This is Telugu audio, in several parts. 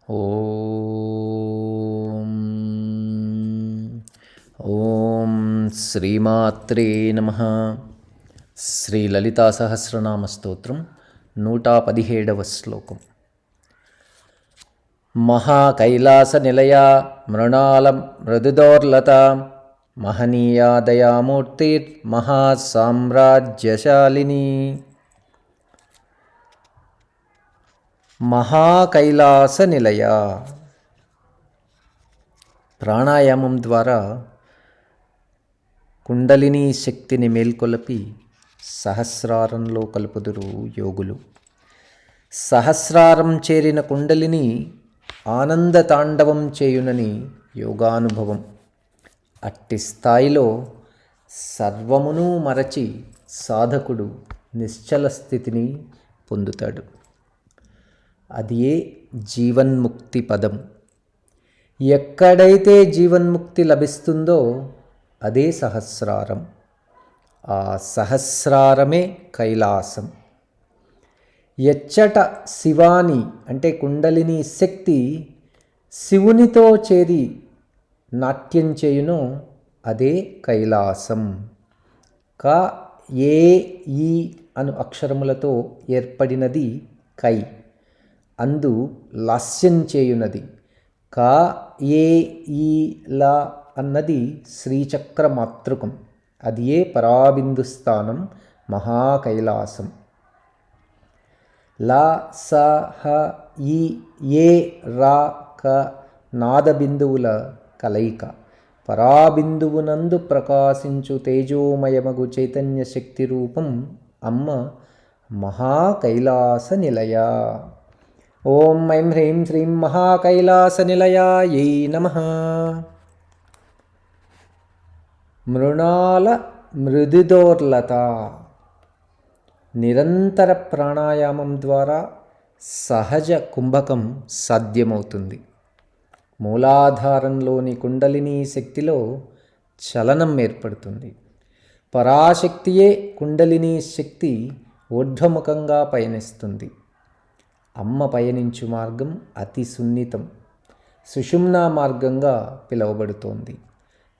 ఓం ఓం శ్రీమాత్రే నమః. శ్రీ లలితా సహస్రనామ స్తోత్రం 117వ శ్లోకం. మహాకైలాస నిలయా మృణాల మృదుదోర్లత మహనీయా దయామూర్తిర్ మహాసామ్రాజ్యశాలిని. మహాకైలాస నిలయ. ప్రాణాయామం ద్వారా కుండలిని శక్తిని మేల్కొలపి సహస్రారంలో కలుపుదురు యోగులు. సహస్రారం చేరిన కుండలిని ఆనంద తాండవం చేయునని యోగానుభవం. అట్టి స్థాయిలో సర్వమును మరచి సాధకుడు నిశ్చల స్థితిని పొందుతాడు. అది ఏ జీవన్ముక్తి పదం. ఎక్కడైతే జీవన్ముక్తి లభిస్తుందో అదే సహస్రారం. ఆ సహస్రారమే కైలాసం. ఎచ్చట శివాని అంటే కుండలిని శక్తి శివునితో చేరి నాట్యం చేయునో అదే కైలాసం. క ఏ ఈ అను అక్షరములతో ఏర్పడినది కై. అందు లాస్యం చేయునది. క ఏ ఈ ల అన్నది శ్రీచక్ర మాతృకం. అది ఏ పరాబిందు స్థానం, మహాకైలాసం. ల స హ ఈ ఏ రా క నాదబిందువుల కలయిక. పరాబిందువునందు ప్రకాశించు తేజోమయమగు చైతన్య శక్తి రూపం అమ్మ మహాకైలాస నిలయ. ఓం ఐం హ్రీం శ్రీం మహాకైలాస నిలయాయై నమః. మృణాల మృదుదోర్లత. నిరంతర ప్రాణాయామం ద్వారా సహజ కుంభకం సాధ్యమవుతుంది. మూలాధారంలోని కుండలిని శక్తిలో చలనం ఏర్పడుతుంది. పరాశక్తియే కుండలిని శక్తి ఊర్ధ్వముఖంగా పయనిస్తుంది. అమ్మ పయనించు మార్గం అతి సున్నితం, సుషుమ్నా మార్గంగా పిలువబడుతోంది.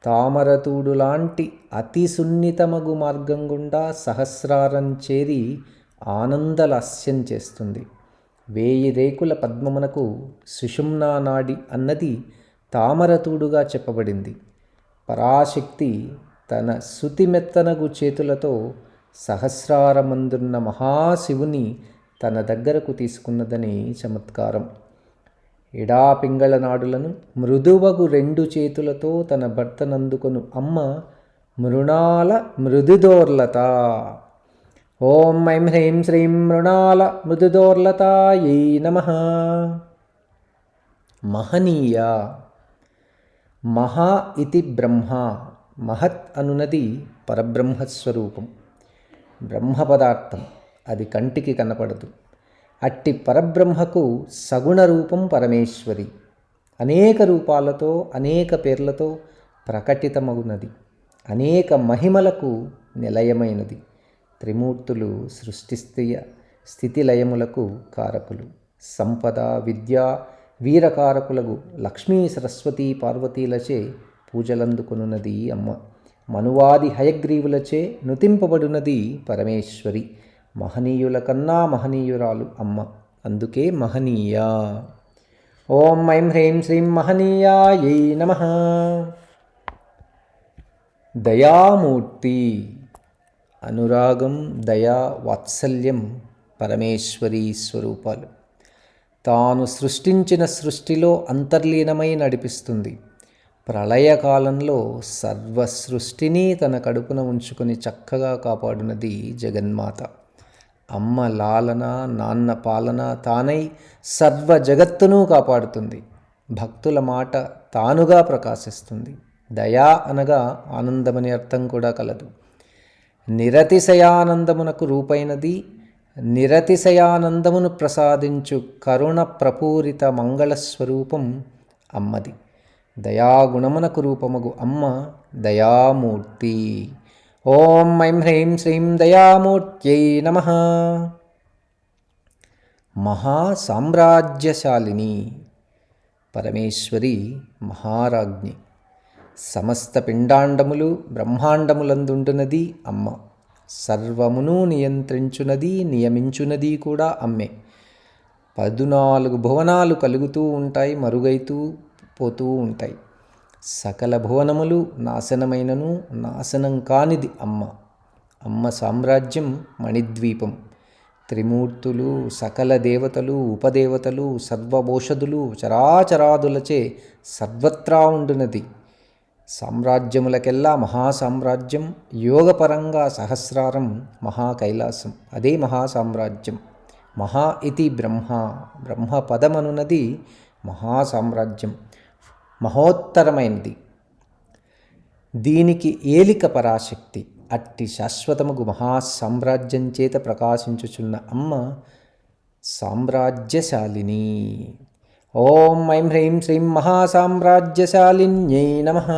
తామరతూడు లాంటి అతి సున్నితమగు మార్గం గుండా సహస్రారం చేరి ఆనందలాస్యం చేస్తుంది. 1000 రేకుల పద్మమునకు సుషుమ్నా నాడి అన్నది తామరతూడుగా చెప్పబడింది. పరాశక్తి తన శుతిమెత్తనగు చేతులతో సహస్రారమందున్న మహాశివుని తన దగ్గరకు తీసుకున్నదని చమత్కారం. ఎడాపింగళ నాడులను మృదువగు 2 చేతులతో తన భర్తనందుకొను అమ్మ మృణాల మృదుదోర్లత. ఓం ఐం హ్రీం శ్రీం మృణాల మృదుదోర్లతాయై నమః. మహనీయ. మహా ఇతి బ్రహ్మ. మహత్ అనునది పరబ్రహ్మస్వరూపం, బ్రహ్మ పదార్థం. అది కంటికి కనపడదు. అట్టి పరబ్రహ్మకు సగుణ రూపం పరమేశ్వరి. అనేక రూపాలతో అనేక పేర్లతో ప్రకటితమగునది. అనేక మహిమలకు నిలయమైనది. త్రిమూర్తులు స్థితి లయములకు కారకులు. సంపద, విద్య, వీరకారకులకు లక్ష్మీ సరస్వతీ పార్వతీలచే పూజలందుకొనున్నది అమ్మ. మనువాది హయగ్రీవులచే నుతింపబడునది పరమేశ్వరి. మహనీయుల కన్నా మహనీయురాలు అమ్మ, అందుకే మహనీయ. ఓం ఐం హ్రీం శ్రీం మహనీయాయై నమః. దయామూర్తి. అనురాగం, దయా, వాత్సల్యం పరమేశ్వరీ స్వరూపాలు. తాను సృష్టించిన సృష్టిలో అంతర్లీనమై నడిపిస్తుంది. ప్రళయకాలంలో సర్వ సృష్టిని తన కడుపున ఉంచుకొని చక్కగా కాపాడునది జగన్మాత. అమ్మ లాలన, నాన్న పాలన తానై సర్వ జగత్తును కాపాడుతుంది. భక్తుల మాట తానుగా ప్రకాశిస్తుంది. దయా అనగా ఆనందమని అర్థం కూడా కలదు. నిరతిశయానందమునకు రూపైనది. నిరతిశయానందమును ప్రసాదించు కరుణ ప్రపూరిత మంగళస్వరూపం అమ్మది. దయాగుణమునకు రూపమగు అమ్మ దయామూర్తి. ఓం ఐం హ్రీం శ్రీం దయామూర్త్యై నమః. మహాసామ్రాజ్యశాలిని. పరమేశ్వరి మహారాజ్ఞి. సమస్త పిండాండములు బ్రహ్మాండములందుంటున్నది అమ్మ. సర్వమును నియంత్రించున్నది నియమించున్నది కూడా అమ్మే. 14 భువనాలు కలుగుతూ ఉంటాయి, మరుగైతూ పోతూ ఉంటాయి. సకల భువనములు నాశనమైనను నాశనం కానిది అమ్మ. అమ్మ సామ్రాజ్యం మణిద్వీపం. త్రిమూర్తులు, సకల దేవతలు, ఉపదేవతలు, సర్వభూషదులు, చరాచరాదులచే సర్వత్రా ఉండునది. సామ్రాజ్యములకెల్లా మహాసామ్రాజ్యం, యోగపరంగా సహస్రారం మహాకైలాసం. అదే మహాసామ్రాజ్యం. మహా ఇతి బ్రహ్మ, బ్రహ్మ పదమనున్నది మహాసామ్రాజ్యం, మహోత్తరమైనది. దీనికి ఏలిక పరాశక్తి. అట్టి శాశ్వతముగు మహాసామ్రాజ్యం చేత ప్రకాశించుచున్న అమ్మ సామ్రాజ్యశాలిని. ఓం ఐం హ్రీం శ్రీం మహాసామ్రాజ్యశాలిన్యై నమః.